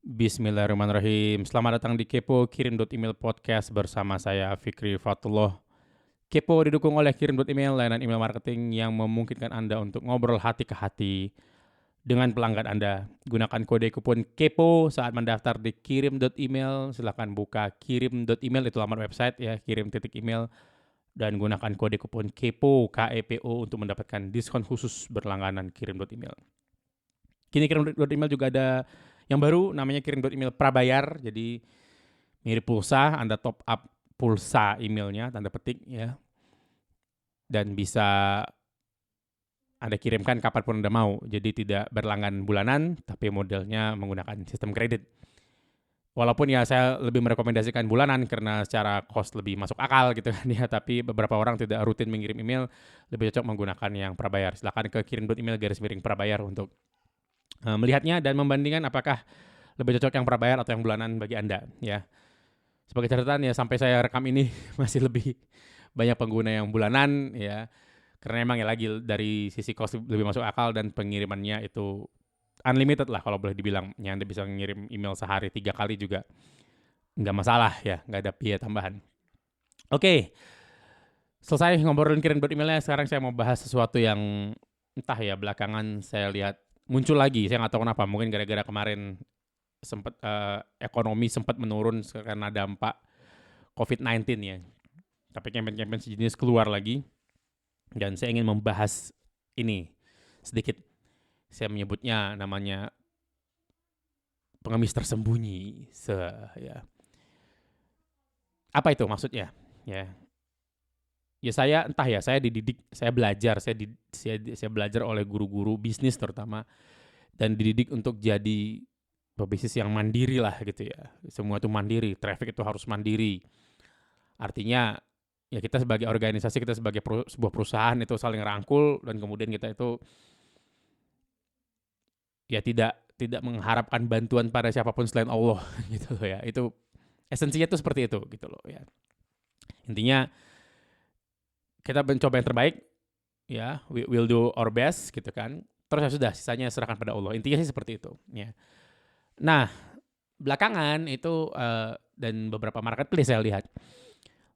Bismillahirrahmanirrahim. Selamat datang di Kepo Kirim.email podcast bersama saya Fikri Fatullah. Kepo didukung oleh Kirim.email, layanan email marketing yang memungkinkan Anda untuk ngobrol hati ke hati dengan pelanggan Anda. Gunakan kode kupon Kepo saat mendaftar di Kirim.email. Silakan buka Kirim.email, itu laman website ya, kirim.email, dan gunakan kode kupon Kepo, KEPO, untuk mendapatkan diskon khusus berlangganan Kirim.email. Kini Kirim.email juga ada yang baru, namanya Kirim.email prabayar. Jadi mirip pulsa, Anda top up pulsa emailnya, tanda petik ya, dan bisa Anda kirimkan kapanpun Anda mau. Jadi tidak berlangganan bulanan, tapi modelnya menggunakan sistem kredit. Walaupun ya saya lebih merekomendasikan bulanan karena secara cost lebih masuk akal gitu kan ya. Tapi beberapa orang tidak rutin mengirim email, lebih cocok menggunakan yang prabayar. Silakan ke Kirim.email/prabayar untuk melihatnya dan membandingkan apakah lebih cocok yang prabayar atau yang bulanan bagi Anda ya. Sebagai catatan ya, sampai saya rekam ini masih lebih banyak pengguna yang bulanan ya. Karena emang ya lagi dari sisi cost lebih masuk akal dan pengirimannya itu unlimited lah kalau boleh dibilang. Ya, Anda bisa ngirim email sehari 3 kali juga nggak masalah ya, nggak ada biaya tambahan. Oke, selesai ngobrolin Kirim.emailnya, sekarang saya mau bahas sesuatu yang entah ya belakangan saya lihat muncul lagi. Saya nggak tahu kenapa, mungkin gara-gara kemarin sempat ekonomi sempat menurun karena dampak COVID-19 ya. Tapi campaign-campaign sejenis keluar lagi dan saya ingin membahas ini sedikit. Saya menyebutnya namanya pengemis tersembunyi. Ya. Apa itu maksudnya? Ya. Ya saya entah ya, saya dididik, saya belajar, saya belajar oleh guru-guru bisnis terutama, dan dididik untuk jadi pebisnis yang mandiri lah gitu ya. Semua itu mandiri, traffic itu harus mandiri. Artinya ya kita sebagai organisasi, kita sebagai sebuah perusahaan itu saling rangkul, dan kemudian kita itu ya tidak mengharapkan bantuan pada siapapun selain Allah gitu loh ya. Itu esensinya itu seperti itu gitu loh ya. Intinya kita mencoba yang terbaik ya, we'll do our best gitu kan. Terus ya sudah, sisanya serahkan pada Allah. Intinya sih seperti itu ya. Nah, belakangan itu dan beberapa marketplace saya lihat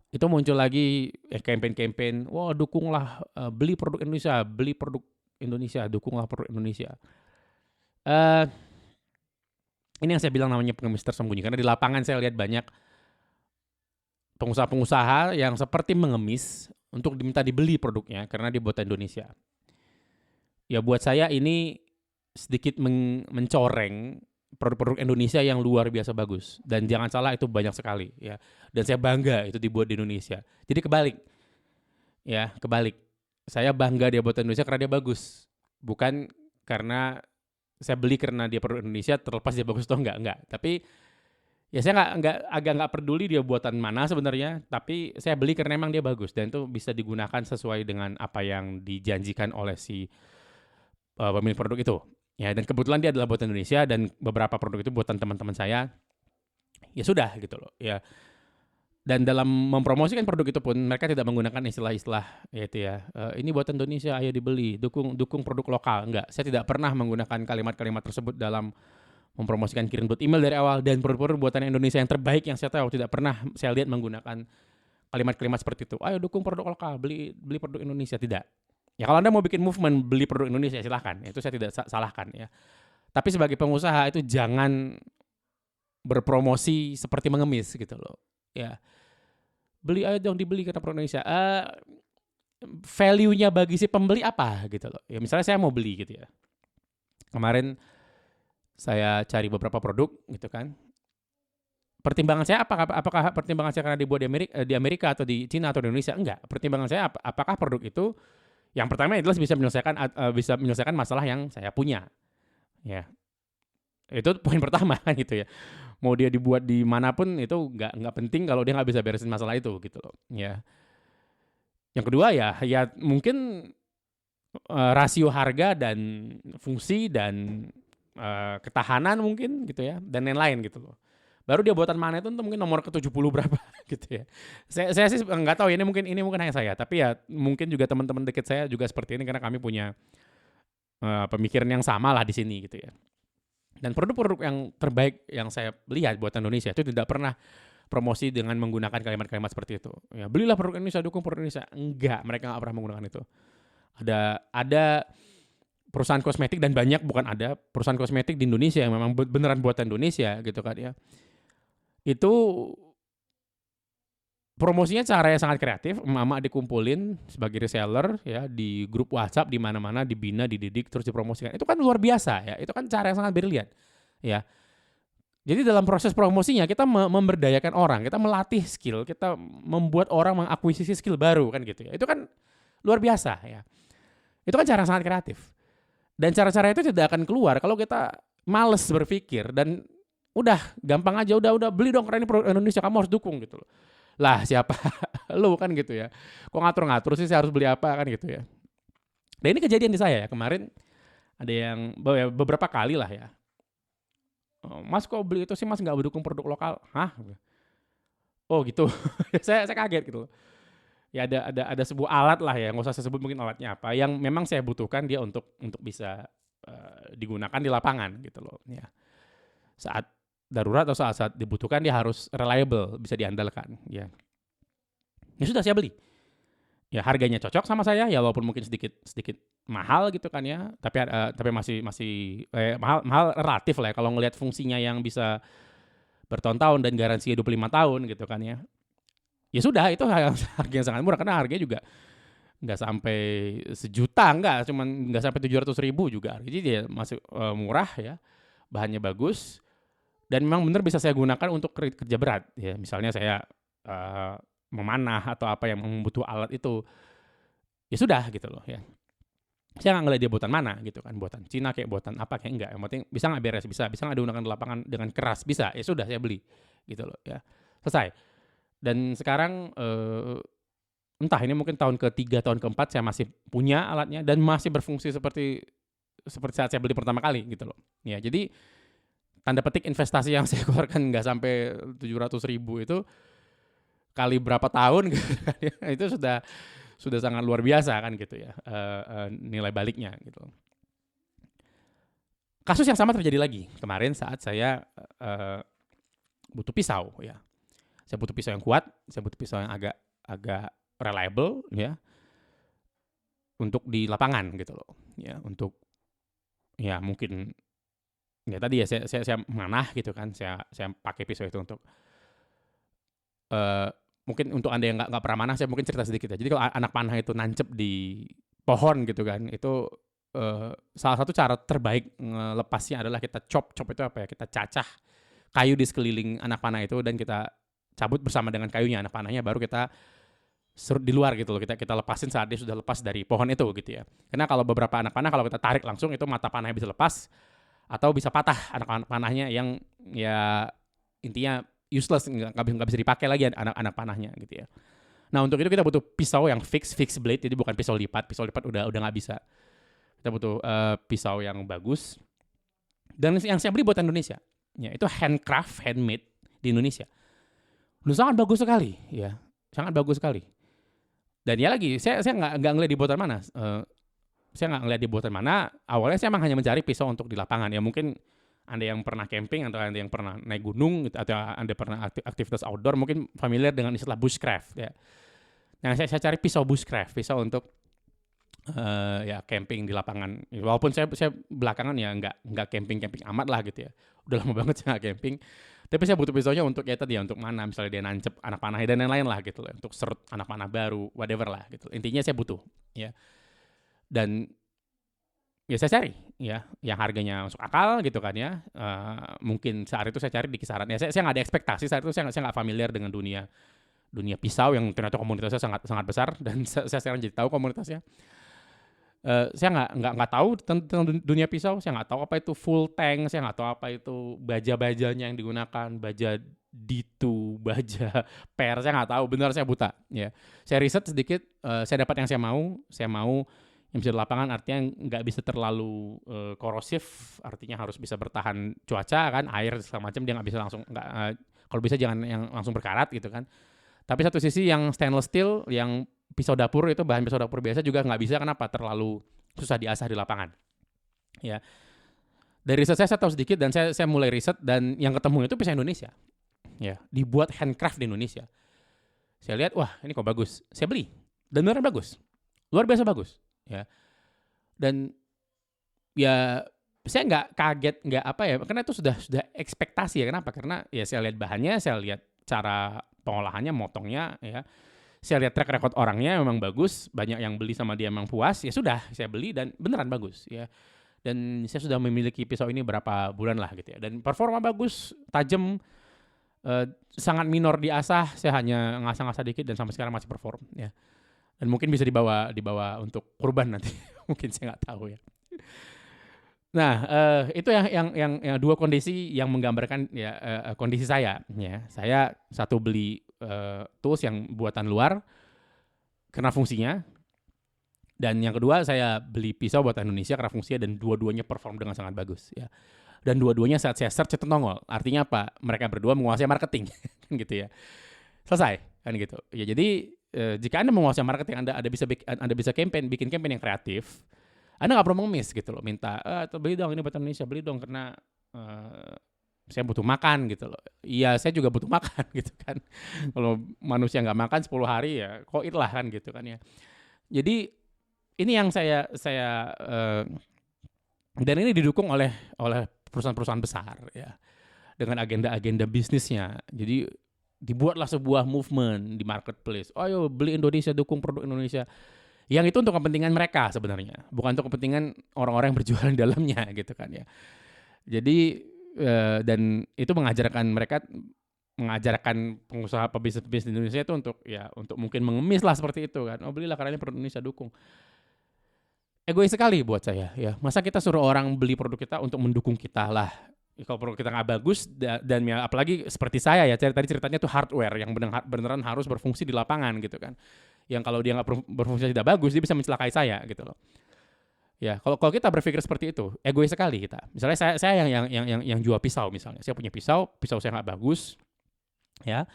itu muncul lagi campaign-campaign, wah dukunglah beli produk Indonesia, dukunglah produk Indonesia. Ini yang saya bilang namanya pengemis tersembunyi, karena di lapangan saya lihat banyak pengusaha-pengusaha yang seperti mengemis untuk diminta dibeli produknya karena dia buatan Indonesia. Ya buat saya ini sedikit mencoreng produk-produk Indonesia yang luar biasa bagus. Dan jangan salah, itu banyak sekali ya. Dan saya bangga itu dibuat di Indonesia. Jadi kebalik. Ya, kebalik. Saya bangga dia buatan Indonesia karena dia bagus. Bukan karena saya beli karena dia produk Indonesia terlepas dia bagus atau enggak. Tapi ya saya agak nggak peduli dia buatan mana sebenarnya, tapi saya beli karena emang dia bagus dan itu bisa digunakan sesuai dengan apa yang dijanjikan oleh si pemilik produk itu. Ya, dan kebetulan dia adalah buatan Indonesia dan beberapa produk itu buatan teman-teman saya. Ya sudah gitu loh. Ya. Dan dalam mempromosikan produk itu pun mereka tidak menggunakan istilah-istilah yaitu ya, ini buatan Indonesia, ayo dibeli, dukung produk lokal. Enggak, saya tidak pernah menggunakan kalimat-kalimat tersebut dalam mempromosikan Kirim.email dari awal, dan produk-produk buatan Indonesia yang terbaik yang saya tahu tidak pernah saya lihat menggunakan kalimat-kalimat seperti itu. Ayo dukung produk lokal, beli produk Indonesia, tidak. Ya kalau Anda mau bikin movement beli produk Indonesia silahkan, itu saya tidak salahkan ya. Tapi sebagai pengusaha itu jangan berpromosi seperti mengemis gitu loh. Ya, beli ayo dong, dibeli karena produk Indonesia. Value-nya bagi si pembeli apa gitu loh. Ya misalnya saya mau beli gitu ya. Kemarin saya cari beberapa produk gitu kan. Pertimbangan saya apakah pertimbangan saya karena dibuat di Amerika atau di Cina atau di Indonesia? Enggak. Pertimbangan saya apakah produk itu yang pertama adalah bisa menyelesaikan masalah yang saya punya. Ya. Itu poin pertama kan gitu ya. Mau dia dibuat di manapun itu nggak penting kalau dia nggak bisa beresin masalah itu gitu loh. Ya. Yang kedua ya mungkin rasio harga dan fungsi dan ketahanan mungkin gitu ya, dan lain-lain gitu loh. Baru dia buatan mana itu mungkin nomor ke-70 berapa gitu ya. Saya sih nggak tahu ya, ini mungkin hanya saya, tapi ya mungkin juga teman-teman dekat saya juga seperti ini karena kami punya pemikiran yang sama lah di sini gitu ya. Dan produk-produk yang terbaik yang saya lihat buatan Indonesia itu tidak pernah promosi dengan menggunakan kalimat-kalimat seperti itu. Ya, belilah produk Indonesia, dukung produk Indonesia. Enggak, mereka nggak pernah menggunakan itu. Ada perusahaan kosmetik, dan banyak, bukan ada, perusahaan kosmetik di Indonesia yang memang beneran buatan Indonesia gitu kan ya. Itu promosinya caranya sangat kreatif, emak-emak dikumpulin sebagai reseller ya di grup WhatsApp di mana-mana, dibina, dididik, terus dipromosikan. Itu kan luar biasa ya. Itu kan cara yang sangat brilian ya. Jadi dalam proses promosinya kita memberdayakan orang, kita melatih skill, kita membuat orang mengakuisisi skill baru kan gitu ya. Itu kan luar biasa ya. Itu kan cara yang sangat kreatif. Dan cara-cara itu tidak akan keluar kalau kita males berpikir dan udah gampang aja, udah beli dong karena ini produk Indonesia, kamu harus dukung gitu loh. Lah siapa lu kan gitu ya. Kok ngatur-ngatur sih saya harus beli apa kan gitu ya. Dan ini kejadian di saya ya. Kemarin ada yang beberapa kali lah ya. Mas kok beli itu sih, Mas nggak mendukung produk lokal? Hah? Oh gitu. saya kaget gitu loh. Ya ada sebuah alat lah ya, nggak usah saya sebut mungkin alatnya apa, yang memang saya butuhkan dia untuk bisa digunakan di lapangan gitu loh. Ya. Saat darurat atau saat dibutuhkan dia harus reliable, bisa diandalkan. Ya. Ya sudah saya beli. Ya harganya cocok sama saya ya, walaupun mungkin sedikit mahal gitu kan ya, tapi masih mahal relatif lah ya, kalau ngelihat fungsinya yang bisa bertahun-tahun dan garansinya 25 tahun gitu kan ya. Ya sudah, itu harga yang sangat murah karena harganya juga nggak sampai sejuta, nggak sampai 700.000 juga. Jadi dia masih murah ya, bahannya bagus dan memang benar bisa saya gunakan untuk kerja berat ya. Misalnya saya memanah atau apa yang membutuh alat itu, ya sudah gitu loh ya. Saya nggak ngeliat dia buatan mana gitu kan, buatan Cina kayak buatan apa kayak enggak. Yang penting bisa nggak beres, bisa nggak digunakan di lapangan dengan keras, bisa. Ya sudah saya beli gitu loh ya. Selesai. Dan sekarang entah ini mungkin tahun ke-3, tahun ke-4 saya masih punya alatnya dan masih berfungsi seperti saat saya beli pertama kali gitu loh. Ya, jadi tanda petik investasi yang saya keluarkan nggak sampai 700.000 itu kali berapa tahun gitu kan ya, itu sudah sangat luar biasa kan gitu ya, nilai baliknya gitu. Kasus yang sama terjadi lagi kemarin saat saya butuh pisau ya. Saya butuh pisau yang kuat, saya butuh pisau yang agak reliable ya, untuk di lapangan gitu loh. Ya, untuk ya mungkin ya tadi ya saya manah gitu kan, saya pakai pisau itu untuk mungkin untuk Anda yang nggak pernah manah, saya mungkin cerita sedikit ya. Jadi kalau anak panah itu nancep di pohon gitu kan, itu salah satu cara terbaik ngelepasnya adalah kita chop itu apa ya, kita cacah kayu di sekeliling anak panah itu dan kita cabut bersama dengan kayunya, anak panahnya baru kita serut di luar gitu loh, kita lepasin saat dia sudah lepas dari pohon itu gitu ya. Karena kalau beberapa anak panah kalau kita tarik langsung itu mata panahnya bisa lepas atau bisa patah anak panahnya yang ya intinya useless, nggak bisa dipakai lagi anak panahnya gitu ya. Nah untuk itu kita butuh pisau yang fix blade, jadi bukan pisau lipat udah nggak bisa. Kita butuh pisau yang bagus dan yang saya beli buatan Indonesia. Ya itu handmade di Indonesia. Udah sangat bagus sekali ya, sangat bagus sekali. Dan ya lagi, saya nggak ngeliat di buatan mana. Saya nggak ngeliat di buatan mana. Awalnya saya emang hanya mencari pisau untuk di lapangan. Ya mungkin Anda yang pernah camping atau Anda yang pernah naik gunung gitu, atau Anda pernah aktivitas outdoor mungkin familiar dengan istilah bushcraft ya. Nah saya cari pisau bushcraft, pisau untuk ya camping di lapangan. Walaupun saya belakangan ya nggak camping amat lah gitu ya. Udah lama banget saya nggak camping. Tapi saya butuh pisaunya untuk ya tadi ya, untuk mana misalnya dia nancep anak panahnya dan lain-lain lah gitu loh, untuk serut anak panah baru, whatever lah gitu. Intinya saya butuh ya. Dan ya saya cari ya yang harganya masuk akal gitu kan ya. Mungkin saat itu saya cari di kisaran ya, saya nggak ada ekspektasi saat itu, saya nggak familiar dengan dunia pisau yang ternyata komunitasnya sangat besar dan saya sekarang jadi tahu komunitasnya. Saya nggak tahu tentang dunia pisau, saya nggak tahu apa itu full tank, saya nggak tahu apa itu baja-bajanya yang digunakan, baja D2, baja per, saya nggak tahu, benar saya buta ya. Saya riset sedikit, saya dapat yang saya mau yang bisa di lapangan, artinya nggak bisa terlalu korosif, artinya harus bisa bertahan cuaca kan, air segala macam, dia nggak bisa langsung, kalau bisa jangan yang langsung berkarat gitu kan. Tapi satu sisi yang stainless steel, yang pisau dapur itu bahan pisau dapur biasa juga nggak bisa, kenapa? Terlalu susah diasah di lapangan. Ya. Dari riset saya tahu sedikit dan saya mulai riset dan yang ketemu itu pisau Indonesia. Ya, dibuat handcraft di Indonesia. Saya lihat, wah ini kok bagus. Saya beli dan beneran bagus. Luar biasa bagus, ya. Dan ya saya nggak kaget, nggak apa ya, karena itu sudah ekspektasi ya. Kenapa? Karena ya saya lihat bahannya, saya lihat cara pengolahannya, motongnya, ya. Saya lihat track record orangnya memang bagus, banyak yang beli sama dia memang puas, ya sudah saya beli dan beneran bagus, ya. Dan saya sudah memiliki pisau ini berapa bulan lah gitu ya. Dan performa bagus, tajam, sangat minor diasah, saya hanya ngasah-ngasah dikit dan sampai sekarang masih perform, ya. Dan mungkin bisa dibawa untuk kurban nanti, mungkin saya nggak tahu ya. Nah, itu yang dua kondisi yang menggambarkan ya kondisi saya. Ya, saya satu beli tools yang buatan luar karena fungsinya, dan yang kedua saya beli pisau buatan Indonesia karena fungsinya dan dua-duanya perform dengan sangat bagus. Ya. Dan dua-duanya saat saya search itu nongol. Artinya apa? Mereka berdua menguasai marketing, gitu ya. Selesai kan gitu. Ya jadi jika Anda menguasai marketing, Anda bisa bikin campaign yang kreatif. Anda nggak perlu mengemis gitu loh, minta beli dong ini buat Indonesia, beli dong karena saya butuh makan gitu loh. Iya, saya juga butuh makan gitu kan. Kalau manusia nggak makan 10 hari ya koit lah kan gitu kan ya. Jadi ini yang saya dan ini didukung oleh perusahaan-perusahaan besar ya dengan agenda-agenda bisnisnya. Jadi dibuatlah sebuah movement di marketplace. Ayo beli Indonesia, dukung produk Indonesia. Yang itu untuk kepentingan mereka sebenarnya, bukan untuk kepentingan orang-orang yang berjualan di dalamnya gitu kan ya. Jadi dan itu mengajarkan pengusaha pebisnis di Indonesia itu untuk mungkin mengemis lah seperti itu kan. Oh belilah karena ini produk Indonesia, dukung. Egois sekali buat saya ya. Masa kita suruh orang beli produk kita untuk mendukung kita lah. Kalau produk kita nggak bagus dan ya apalagi seperti saya ya, tadi ceritanya tuh hardware yang beneran harus berfungsi di lapangan gitu kan. Yang kalau dia nggak berfungsi tidak bagus, dia bisa mencelakai saya gitu loh. Ya, kalau kita berpikir seperti itu, egois sekali kita. Misalnya saya yang jual pisau misalnya. Saya punya pisau saya nggak bagus. Ya.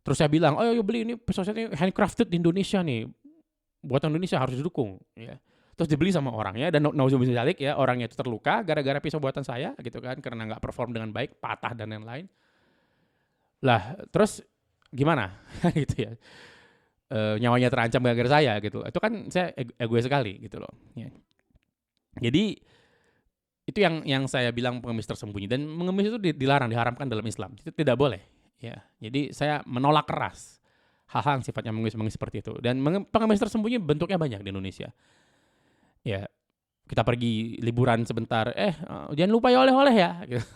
Terus saya bilang, "Oh, yuk beli ini pisau saya ini handcrafted di Indonesia nih. Buatan Indonesia harus didukung." Ya. Terus dibeli sama orangnya dan nauzubillah ya, orangnya itu terluka gara-gara pisau buatan saya gitu kan, karena nggak perform dengan baik, patah dan lain-lain. Lah, terus gimana? Gitu ya. Nyawanya terancam gara-gara saya gitu. Itu kan saya egois sekali gitu loh. Ya. Jadi itu yang saya bilang pengemis tersembunyi, dan mengemis itu diharamkan dalam Islam. Itu tidak boleh. Ya. Jadi saya menolak keras hal-hal yang sifatnya mengemis seperti itu. Dan pengemis tersembunyi bentuknya banyak di Indonesia. Ya, kita pergi liburan sebentar, jangan lupa ya oleh-oleh ya. Gitu.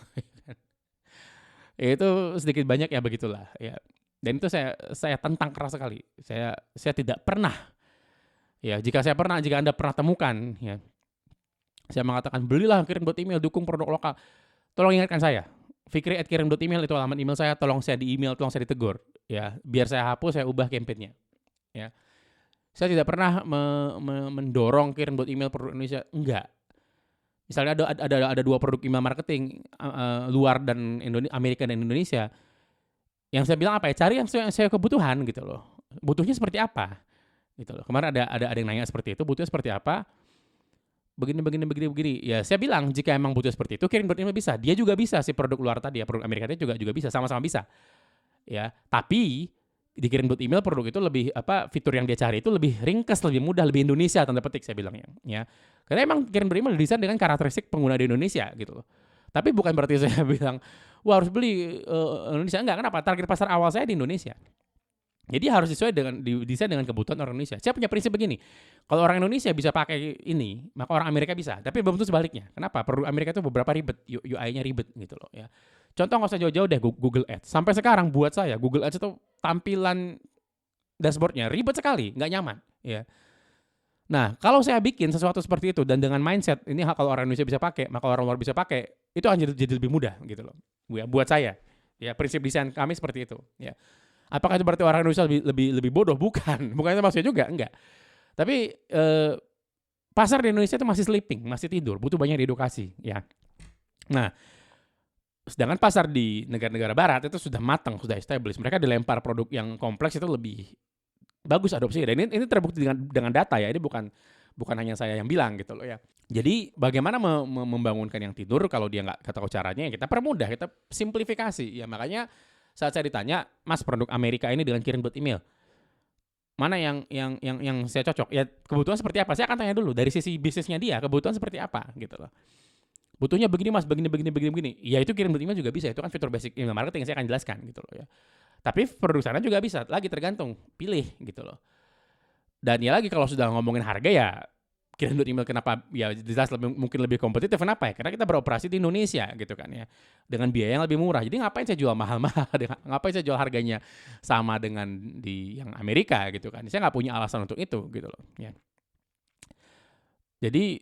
Ya itu sedikit banyak ya begitulah. Ya. Dan itu saya tentang keras sekali. Saya tidak pernah. Ya, jika Anda pernah temukan, ya, saya mengatakan belilah, kirim email, dukung produk lokal. Tolong ingatkan saya. Fikri@kirim.email itu alamat email saya. Tolong saya di email, tolong saya ditegur. Ya, biar saya hapus, saya ubah campaign-nya. Ya. Saya tidak pernah mendorong kirim email produk Indonesia, enggak. Misalnya ada 2 produk email marketing luar dan Amerika dan Indonesia. Yang saya bilang apa ya? Cari yang saya kebutuhan gitu loh. Butuhnya seperti apa? Gitu loh. Kemarin ada yang nanya seperti itu, butuhnya seperti apa? Begini. Ya, saya bilang jika emang butuh seperti itu, kirim email bisa. Dia juga bisa si produk luar tadi ya, produk Amerika itu juga bisa, sama-sama bisa. Ya, tapi dikirim email produk itu lebih fitur yang dia cari itu lebih ringkas, lebih mudah, lebih Indonesia tanda petik saya bilangnya ya. Karena emang kirim email didesain dengan karakteristik pengguna di Indonesia gitu loh. Tapi bukan berarti saya bilang wah harus beli Indonesia, enggak. Kenapa? Target pasar awal saya di Indonesia. Jadi harus didesain dengan kebutuhan orang Indonesia. Saya punya prinsip begini. Kalau orang Indonesia bisa pakai ini, maka orang Amerika bisa. Tapi belum tentu sebaliknya. Kenapa? Produk Amerika itu beberapa ribet, UI-nya ribet gitu loh ya. Contoh nggak usah jauh-jauh deh, Google Ads. Sampai sekarang buat saya Google Ads itu tampilan dashboardnya ribet sekali, nggak nyaman. Ya. Nah, kalau saya bikin sesuatu seperti itu dan dengan mindset ini kalau orang Indonesia bisa pakai, maka orang luar bisa pakai, itu akan jadi lebih mudah gitu loh. Ya, buat saya. Ya, prinsip desain kami seperti itu. Ya. Apakah itu berarti orang Indonesia lebih bodoh? Bukan. Bukan itu maksudnya juga, enggak. Tapi pasar di Indonesia itu masih sleeping, masih tidur, butuh banyak diedukasi. Ya. Nah, sedangkan pasar di negara-negara barat itu sudah matang, sudah established. Mereka dilempar produk yang kompleks itu lebih bagus adopsinya. Dan ini terbukti dengan data ya. Ini bukan bukan hanya saya yang bilang gitu loh ya. Jadi bagaimana membangunkan yang tidur kalau dia nggak tahu caranya, ya kita permudah, kita simplifikasi. Ya makanya saat saya ditanya, Mas produk Amerika ini dengan kirim buat email, mana yang saya cocok? Ya kebutuhan seperti apa? Saya akan tanya dulu dari sisi bisnisnya dia, kebutuhan seperti apa gitu loh. Butuhnya begini Mas, begini. Ya itu kirim buat email juga bisa, itu kan fitur basic email marketing yang saya akan jelaskan gitu loh ya. Tapi produk sana juga bisa, lagi tergantung, pilih gitu loh. Dan ya lagi kalau sudah ngomongin harga ya kirim buat email kenapa ya jelas mungkin lebih kompetitif, kenapa ya? Karena kita beroperasi di Indonesia gitu kan ya, dengan biaya yang lebih murah. Jadi ngapain saya jual mahal-mahal, ngapain saya jual harganya sama dengan di yang Amerika gitu kan. Saya nggak punya alasan untuk itu gitu loh ya. Jadi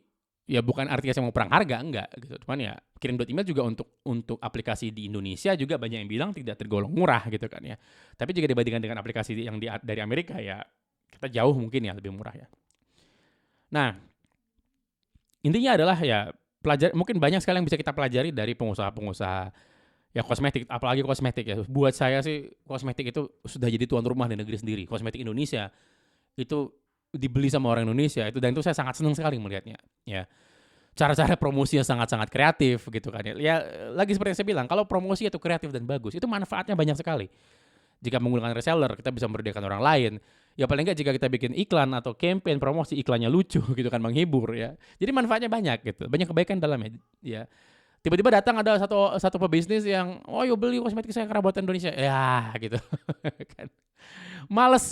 ya bukan artinya saya mau perang harga, enggak gitu. Cuman ya kirim email juga untuk aplikasi di Indonesia juga banyak yang bilang tidak tergolong murah gitu kan ya. Tapi jika dibandingkan dengan aplikasi yang dari Amerika ya kita jauh mungkin ya lebih murah ya. Nah, intinya adalah ya mungkin banyak sekali yang bisa kita pelajari dari pengusaha-pengusaha ya kosmetik, apalagi kosmetik ya. Buat saya sih kosmetik itu sudah jadi tuan rumah di negeri sendiri. Kosmetik Indonesia itu dibeli sama orang Indonesia itu, dan itu saya sangat senang sekali melihatnya ya. Cara-cara promosinya sangat-sangat kreatif gitu kan ya. Ya lagi seperti yang saya bilang, kalau promosi itu kreatif dan bagus, itu manfaatnya banyak sekali. Jika menggunakan reseller, kita bisa memberdayakan orang lain. Ya paling nggak jika kita bikin iklan atau campaign promosi, iklannya lucu gitu kan, menghibur ya. Jadi manfaatnya banyak gitu, banyak kebaikan dalamnya ya. Tiba-tiba datang ada satu pebisnis yang, oh yuk beli kosmetik saya karena buatan Indonesia. Ya gitu kan. Males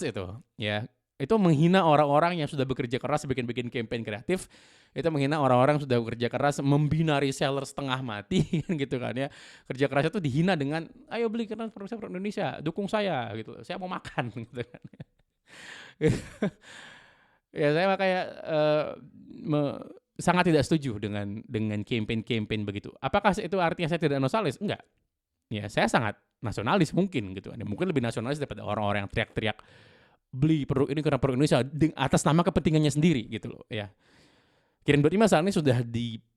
itu ya. Itu menghina orang-orang yang sudah bekerja keras bikin campaign kreatif. Itu menghina orang-orang yang sudah bekerja keras membina reseller setengah mati kan gitu kan ya. Kerja kerasnya tuh dihina dengan ayo beli karena produk Indonesia, dukung saya gitu. Saya mau makan gitu kan. Ya saya makanya sangat tidak setuju dengan campaign begitu. Apakah itu artinya saya tidak nasionalis? Enggak. Ya saya sangat nasionalis mungkin gitu kan. Mungkin lebih nasionalis daripada orang-orang yang teriak-teriak beli produk ini karena produk Indonesia atas nama kepentingannya sendiri gitu loh ya. Kirim email saat ini sudah digunakan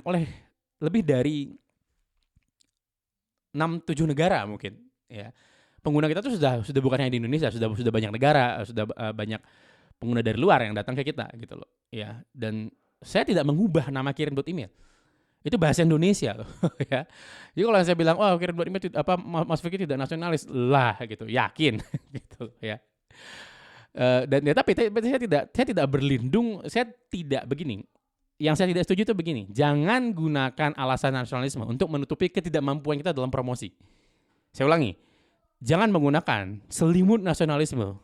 oleh lebih dari 6-7 negara mungkin ya. Pengguna kita tuh sudah bukan hanya di Indonesia, sudah banyak negara, sudah banyak pengguna dari luar yang datang ke kita gitu loh ya. Dan saya tidak mengubah nama kirim email. Itu bahasa Indonesia loh ya. Jadi kalau saya bilang, oh kirim email Mas Fikri tidak nasionalis lah gitu, yakin gitu ya. Dan ya, tapi saya tidak berlindung, saya tidak begini. Yang saya tidak setuju itu begini, jangan gunakan alasan nasionalisme untuk menutupi ketidakmampuan kita dalam promosi. Saya ulangi, jangan menggunakan selimut nasionalisme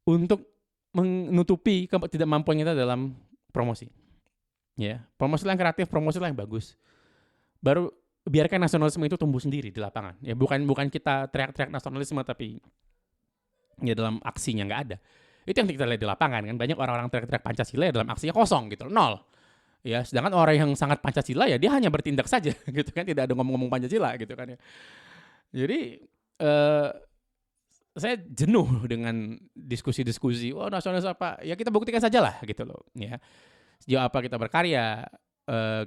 untuk menutupi ketidakmampuan kita dalam promosi. Ya, promosi yang kreatif, promosi yang bagus. Baru biarkan nasionalisme itu tumbuh sendiri di lapangan. Ya bukan kita teriak-teriak nasionalisme tapi ya dalam aksinya nggak ada. Itu yang kita lihat di lapangan kan, banyak orang-orang teriak-teriak Pancasila ya dalam aksinya kosong gitu, nol. Ya, sedangkan orang yang sangat Pancasila ya dia hanya bertindak saja gitu kan, tidak ada ngomong-ngomong Pancasila gitu kan ya. Jadi saya jenuh dengan diskusi-diskusi, oh nasionalis apa? Ya kita buktikan saja lah gitu loh ya. Sejauh apa kita berkarya,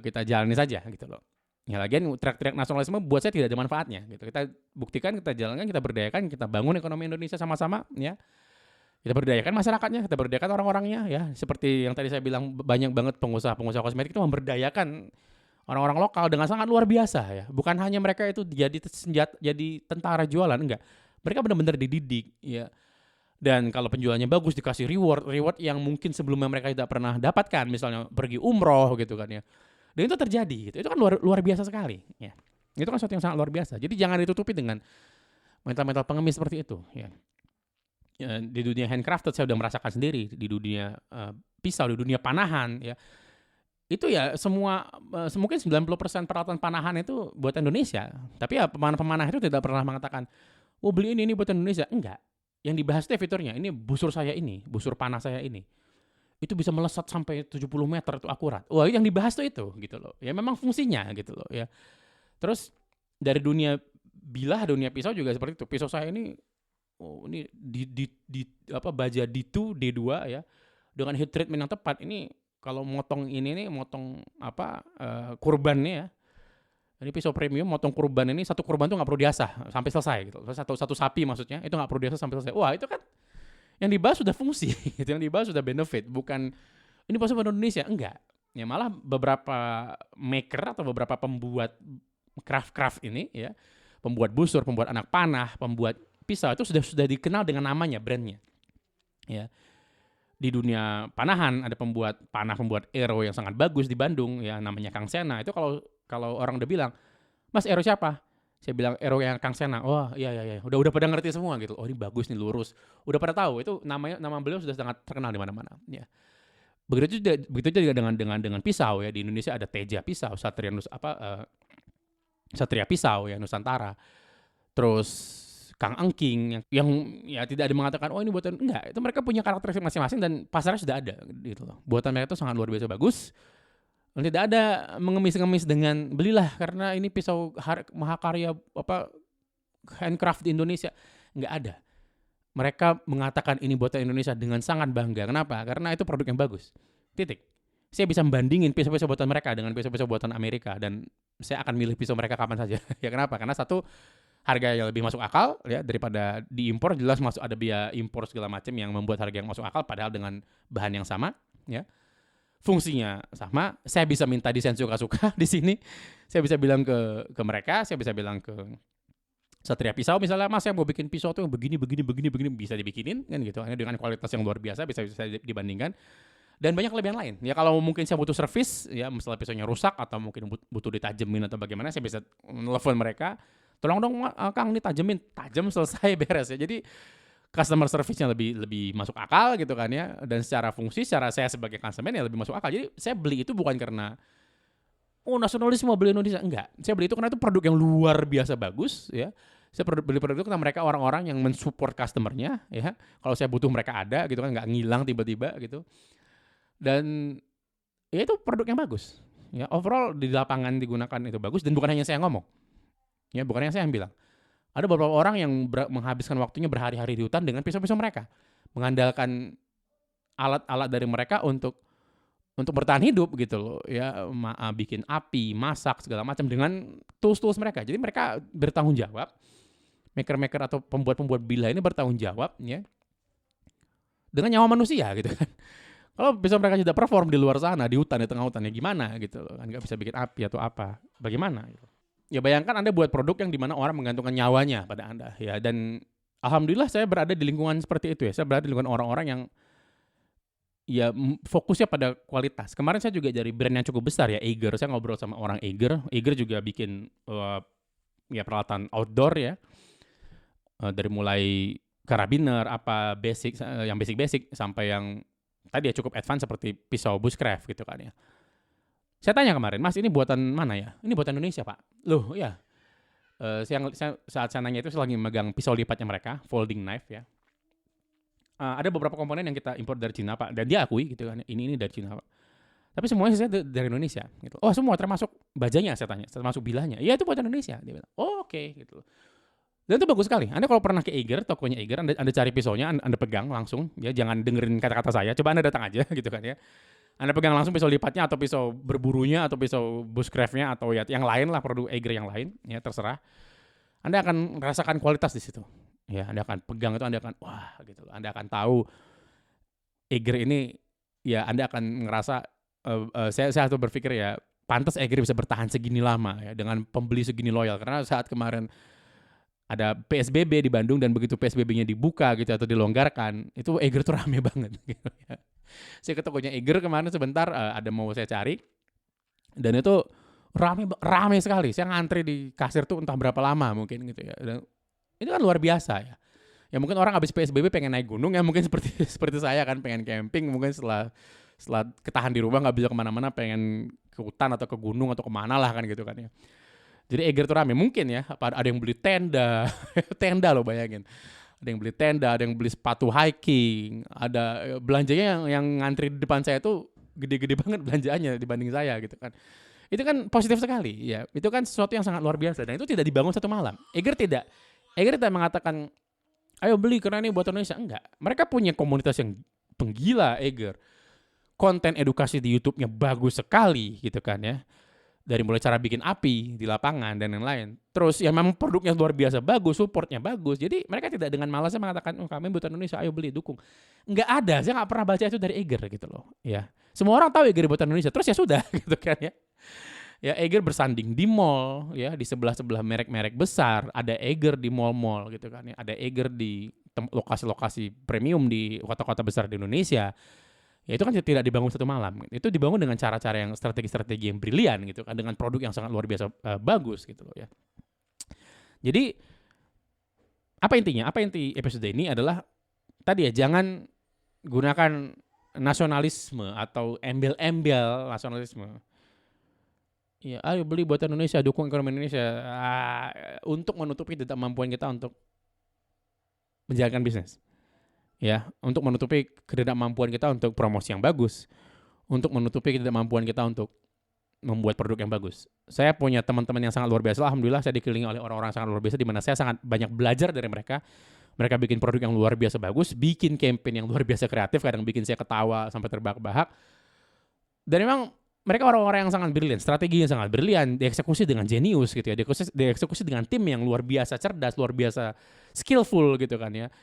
kita jalani saja gitu loh. Ya lagian teriak-teriak nasionalisme buat saya tidak ada manfaatnya gitu. Kita buktikan, kita jalankan, kita berdayakan, kita bangun ekonomi Indonesia sama-sama ya. Kita berdayakan masyarakatnya, kita berdayakan orang-orangnya ya. Seperti yang tadi saya bilang, banyak banget pengusaha-pengusaha kosmetik itu memberdayakan orang-orang lokal dengan sangat luar biasa ya. Bukan hanya mereka itu jadi tentara jualan, enggak. Mereka benar-benar dididik ya. Dan kalau penjualannya bagus dikasih reward yang mungkin sebelumnya mereka tidak pernah dapatkan, misalnya pergi umroh gitu kan ya. Dan itu terjadi gitu. Itu kan luar biasa sekali ya. Itu kan sesuatu yang sangat luar biasa. Jadi jangan ditutupi dengan mental pengemis seperti itu ya. Ya, di dunia handcrafted saya udah merasakan sendiri, di dunia pisau, di dunia panahan ya. Itu ya semua mungkin 90% peralatan panahan itu buatan Indonesia. Tapi ya pemanah-pemanah itu tidak pernah mengatakan, "Oh, beli ini buatan Indonesia." Enggak. Yang dibahas itu fiturnya, ini busur saya ini, busur panah saya ini. Itu bisa melesat sampai 70 meter itu akurat. Wah, yang dibahas tuh itu gitu loh. Ya memang fungsinya gitu loh ya. Terus dari dunia bilah, dunia pisau juga seperti itu. Pisau saya ini ini baja D2 D2 ya. Dengan heat treatment yang tepat. Ini kalau motong ini nih, motong kurbannya ya. Ini pisau premium, motong kurban ini, satu kurban tuh nggak perlu diasah sampai selesai gitu. Satu sapi maksudnya, itu nggak perlu diasah sampai selesai. Wah itu kan Yang dibahas sudah fungsi, gitu. Yang dibahas sudah benefit, bukan ini pasti buat Indonesia, enggak. Ya malah beberapa maker atau beberapa pembuat craft ini ya, pembuat busur, pembuat anak panah, pembuat pisau itu sudah dikenal dengan namanya, brandnya. Ya. Di dunia panahan ada pembuat panah, pembuat arrow yang sangat bagus di Bandung ya, namanya Kang Sena. Itu kalau orang udah bilang, "Mas, arrow siapa?" Saya bilang, "Arrow yang Kang Sena." "Wah, iya. Udah pada ngerti semua gitu. Oh, ini bagus nih, lurus." Udah pada tahu itu nama beliau sudah sangat terkenal di mana-mana, ya. Begitu juga dengan pisau ya. Di Indonesia ada Teja Pisau, Satria Pisau ya, Nusantara. Terus Kang Angking yang ya tidak ada mengatakan, "Oh, ini buatan," enggak, itu mereka punya karakteristik masing-masing dan pasarnya sudah ada gitu loh. Buatan mereka itu sangat luar biasa bagus. Dan tidak ada mengemis-ngemis dengan belilah karena ini pisau mahakarya handcraft di Indonesia. Enggak ada. Mereka mengatakan ini buatan Indonesia dengan sangat bangga. Kenapa? Karena itu produk yang bagus. Titik. Saya bisa membandingin pisau-pisau buatan mereka dengan pisau-pisau buatan Amerika dan saya akan milih pisau mereka kapan saja. Ya kenapa? Karena satu, harganya lebih masuk akal ya daripada diimpor. Jelas masuk ada biaya impor segala macam yang membuat harga yang masuk akal padahal dengan bahan yang sama ya. Fungsinya sama. Saya bisa minta desain suka-suka di sini. Saya bisa bilang ke mereka, saya bisa bilang ke Satria Pisau misalnya, "Mas, saya mau bikin pisau tuh yang begini, bisa dibikinin kan gitu. Dengan kualitas yang luar biasa bisa dibandingkan. Dan banyak kelebihan lain. Ya kalau mungkin saya butuh servis, ya misalnya pisaunya rusak atau mungkin butuh ditajemin atau bagaimana, saya bisa telepon mereka, "Tolong dong, Kang, ini tajemin." Tajem, selesai, beres ya. Jadi customer service-nya lebih masuk akal gitu kan ya. Dan secara fungsi, secara saya sebagai konsumen ya lebih masuk akal. Jadi saya beli itu bukan karena nasionalisme beli Indonesia, enggak. Saya beli itu karena itu produk yang luar biasa bagus ya. Saya beli produk itu karena mereka orang-orang yang mensupport customer-nya ya. Kalau saya butuh mereka ada gitu kan, nggak ngilang tiba-tiba gitu. Dan ya itu produk yang bagus. Ya, overall di lapangan digunakan itu bagus dan bukan hanya saya ngomong. Ya, bukan hanya saya yang bilang. Ada beberapa orang yang menghabiskan waktunya berhari-hari di hutan dengan pisau-pisau mereka. Mengandalkan alat-alat dari mereka untuk bertahan hidup gitu loh ya, bikin api, masak segala macam dengan tools mereka. Jadi mereka bertanggung jawab. Maker-maker atau pembuat-pembuat bila ini bertanggung jawab ya dengan nyawa manusia gitu kan. Kalau bisa mereka tidak perform di luar sana, di hutan, di tengah hutan, ya gimana gitu loh kan, nggak bisa bikin api atau apa, bagaimana gitu. Ya bayangkan Anda buat produk yang dimana orang menggantungkan nyawanya pada Anda ya. Dan alhamdulillah saya berada di lingkungan seperti itu ya. Saya berada di lingkungan orang-orang yang ya fokusnya pada kualitas. Kemarin saya juga dari brand yang cukup besar ya, Eiger. Saya ngobrol sama orang Eiger. Eiger juga bikin ya peralatan outdoor ya. Dari mulai karabiner, yang basic sampai yang tadi ya cukup advance seperti pisau bushcraft gitu kan ya. Saya tanya kemarin, "Mas, ini buatan mana ya?" "Ini buatan Indonesia, Pak." Loh ya. Saat saya nanya itu saya lagi megang pisau lipatnya mereka, folding knife ya. Ada beberapa komponen yang kita impor dari Cina, Pak, dan dia akui gitu kan, ini dari Cina, Pak. Tapi semuanya saya dari Indonesia gitu. "Oh, semua termasuk bajanya?" saya tanya, "Termasuk bilanya?" "Iya, itu buatan Indonesia." Dia bilang. "Oh, oke," gitu. Dan itu bagus sekali. Anda kalau pernah ke Eiger, tokonya Eiger, Anda cari pisaunya, Anda pegang langsung, ya jangan dengerin kata-kata saya. Coba Anda datang aja gitu kan ya. Anda pegang langsung pisau lipatnya atau pisau berburunya atau pisau bushcraft-nya atau ya yang lain lah, produk Eiger yang lain, ya terserah. Anda akan merasakan kualitas di situ. Ya, Anda akan pegang itu, Anda akan wah gitu loh. Anda akan tahu Eiger ini ya Anda akan ngerasa saya tuh berpikir ya, pantas Eiger bisa bertahan segini lama ya dengan pembeli segini loyal karena saat kemarin ada PSBB di Bandung dan begitu PSBB-nya dibuka gitu atau dilonggarkan, itu Eiger tuh rame banget gitu ya. Saya ke tokonya Eiger kemarin sebentar, ada mau saya cari dan itu rame sekali. Saya ngantri di kasir tuh entah berapa lama mungkin gitu ya. Dan itu kan luar biasa ya. Ya mungkin orang habis PSBB pengen naik gunung ya, mungkin seperti seperti saya kan pengen camping, mungkin setelah ketahan di rumah nggak bisa kemana-mana, pengen ke hutan atau ke gunung atau kemana lah kan gitu kan ya. Jadi Eiger tuh rame, mungkin ya, ada yang beli tenda, tenda loh bayangin. Ada yang beli tenda, ada yang beli sepatu hiking, ada belanjanya yang ngantri di depan saya tuh gede-gede banget belanjaannya dibanding saya gitu kan. Itu kan positif sekali ya, itu kan sesuatu yang sangat luar biasa dan itu tidak dibangun satu malam. Eiger tidak mengatakan, "Ayo beli karena ini buatan Indonesia." Enggak, mereka punya komunitas yang penggila Eiger. Konten edukasi di YouTube-nya bagus sekali gitu kan ya. Dari mulai cara bikin api di lapangan dan lain-lain. Terus yang memang produknya luar biasa bagus, supportnya bagus. Jadi mereka tidak dengan malasnya mengatakan, oh kami butuh Indonesia, ayo beli, dukung. Nggak ada, saya nggak pernah baca itu dari Eiger gitu loh. Ya, semua orang tahu Eiger buatan Indonesia. Terus ya sudah gitu kan ya. Ya Eiger bersanding di mall, ya di sebelah-sebelah merek-merek besar. Ada Eiger di mall-mall gitu kan ya. Ada Eiger di lokasi-lokasi premium di kota-kota besar di Indonesia. Ya itu kan tidak dibangun satu malam. Itu dibangun dengan cara-cara yang strategi-strategi yang brilian gitu kan, dengan produk yang sangat luar biasa bagus gitu loh ya. Jadi apa intinya? Apa inti episode ini adalah tadi ya, jangan gunakan nasionalisme atau embel-embel nasionalisme. Ya, ayo beli buatan Indonesia, dukung ekonomi Indonesia untuk menutupi ketidakmampuan kita untuk menjalankan bisnis. Ya, untuk menutupi ketidakmampuan kita untuk promosi yang bagus, untuk menutupi ketidakmampuan kita untuk membuat produk yang bagus. Saya punya teman-teman yang sangat luar biasa. Alhamdulillah saya dikelilingi oleh orang-orang sangat luar biasa di mana saya sangat banyak belajar dari mereka. Mereka bikin produk yang luar biasa bagus, bikin campaign yang luar biasa kreatif, kadang bikin saya ketawa sampai terbahak-bahak. Dan memang mereka orang-orang yang sangat brilian, strateginya sangat brilian, dieksekusi dengan jenius gitu ya, dieksekusi dengan tim yang luar biasa cerdas, luar biasa skillful gitu kan ya.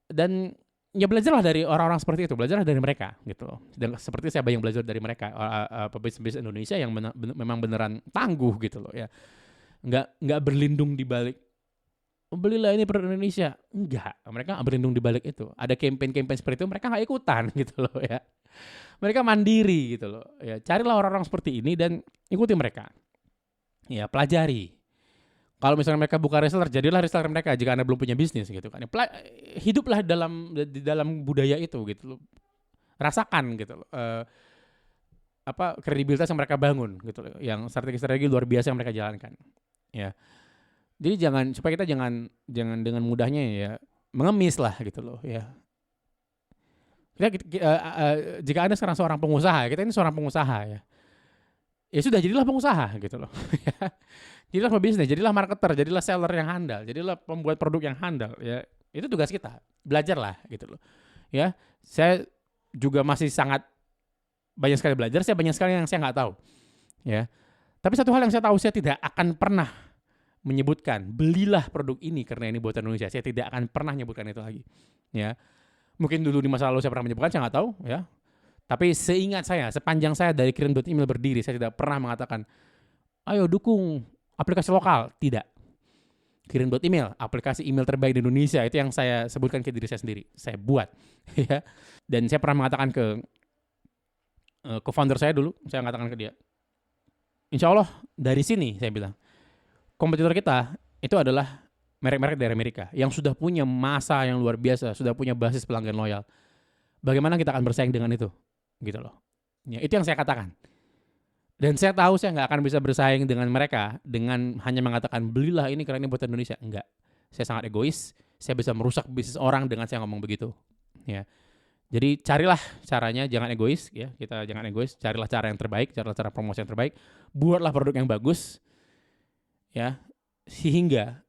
Dan ya belajarlah dari orang-orang seperti itu, belajarlah dari mereka gitu loh. Dan seperti saya banyak belajar dari mereka, pebisnis Indonesia yang memang beneran tangguh gitu loh ya. Nggak berlindung di balik belilah ini produk Indonesia. Enggak, mereka nggak berlindung di balik itu. Ada campaign-campaign seperti itu mereka nggak ikutan gitu loh ya. Mereka mandiri gitu loh. Ya, carilah orang-orang seperti ini dan ikuti mereka. Ya, pelajari. Kalau misalnya mereka buka reseller, jadilah reseller mereka jika Anda belum punya bisnis gitu kan. Hiduplah di dalam budaya itu gitu loh. Rasakan gitu loh. Kredibilitas yang mereka bangun gitu loh. Yang strategi-strategi luar biasa yang mereka jalankan. Ya. Jadi supaya kita jangan dengan mudahnya ya mengemis lah gitu loh ya. Jika Anda sekarang seorang pengusaha, kita ini seorang pengusaha ya. Ya sudah, jadilah pengusaha gitu loh. Jadilah pebisnis, jadilah marketer, jadilah seller yang handal, jadilah pembuat produk yang handal ya. Itu tugas kita. Belajarlah gitu loh. Ya, saya juga masih sangat banyak sekali belajar, saya banyak sekali yang saya nggak tahu. Ya. Tapi satu hal yang saya tahu, saya tidak akan pernah menyebutkan belilah produk ini karena ini buatan Indonesia. Saya tidak akan pernah menyebutkan itu lagi. Ya. Mungkin dulu di masa lalu saya pernah menyebutkan, saya nggak tahu ya. Tapi seingat saya, sepanjang saya dari Kirim.email berdiri, saya tidak pernah mengatakan, ayo dukung aplikasi lokal. Tidak. Kirim.email, aplikasi email terbaik di Indonesia, itu yang saya sebutkan ke diri saya sendiri. Saya buat. Ya. Dan saya pernah mengatakan ke co-founder saya dulu, saya mengatakan ke dia, insya Allah dari sini, saya bilang, kompetitor kita itu adalah merek-merek dari Amerika yang sudah punya masa yang luar biasa, sudah punya basis pelanggan loyal. Bagaimana kita akan bersaing dengan itu? Gitu loh. Ya, itu yang saya katakan. Dan saya tahu saya nggak akan bisa bersaing dengan mereka dengan hanya mengatakan belilah ini karena ini buatan Indonesia. Enggak. Saya sangat egois. Saya bisa merusak bisnis orang dengan saya ngomong begitu. Ya. Jadi carilah caranya, jangan egois ya. Kita jangan egois, carilah cara yang terbaik, carilah cara promosi yang terbaik. Buatlah produk yang bagus. Ya. Sehingga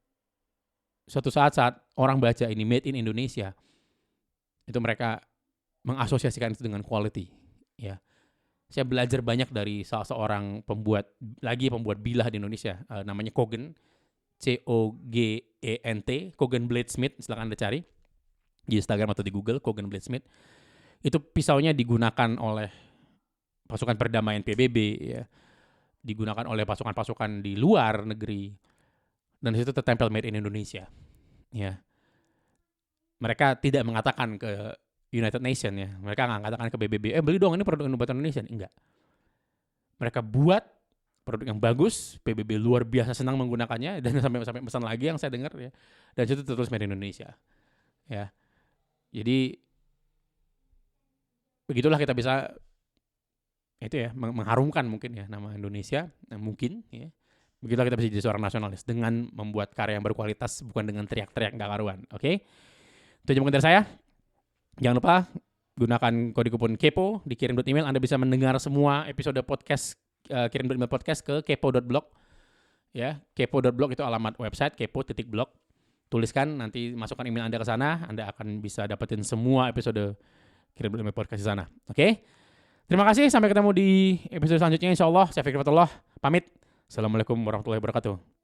suatu saat orang baca ini made in Indonesia, itu mereka mengasosiasikan itu dengan quality. Ya, saya belajar banyak dari salah seorang pembuat bilah di Indonesia, namanya Kogen, Cogent, Kogen Bladesmith. Silakan Anda cari di Instagram atau di Google, Kogen Bladesmith. Itu pisaunya digunakan oleh pasukan perdamaian PBB, ya, digunakan oleh pasukan-pasukan di luar negeri. Dan di situ tertempel made in Indonesia. Ya. Mereka tidak mengatakan ke United Nations ya. Mereka nggak mengatakan ke PBB, beli dong ini produk buatan Indonesia. Enggak. Mereka buat produk yang bagus, PBB luar biasa senang menggunakannya dan sampai pesan lagi yang saya dengar ya. Dan itu tertulis made in Indonesia. Ya. Jadi begitulah kita bisa itu ya mengharumkan mungkin ya nama Indonesia, mungkin ya. Begitulah kita bisa jadi seorang nasionalis dengan membuat karya yang berkualitas, bukan dengan teriak-teriak nggak karuan. Oke? Itu aja mungkin dari saya. Jangan lupa gunakan kode kupon KEPO di kirim.email. Anda bisa mendengar semua episode podcast kirim.email podcast ke kepo.blog. Ya, kepo.blog itu alamat website kepo.blog. Tuliskan, nanti masukkan email Anda ke sana, Anda akan bisa dapetin semua episode kirim.email podcast di sana. Oke? Terima kasih, sampai ketemu di episode selanjutnya insyaallah. Saya Fikri Fatullah, pamit. Assalamualaikum warahmatullahi wabarakatuh.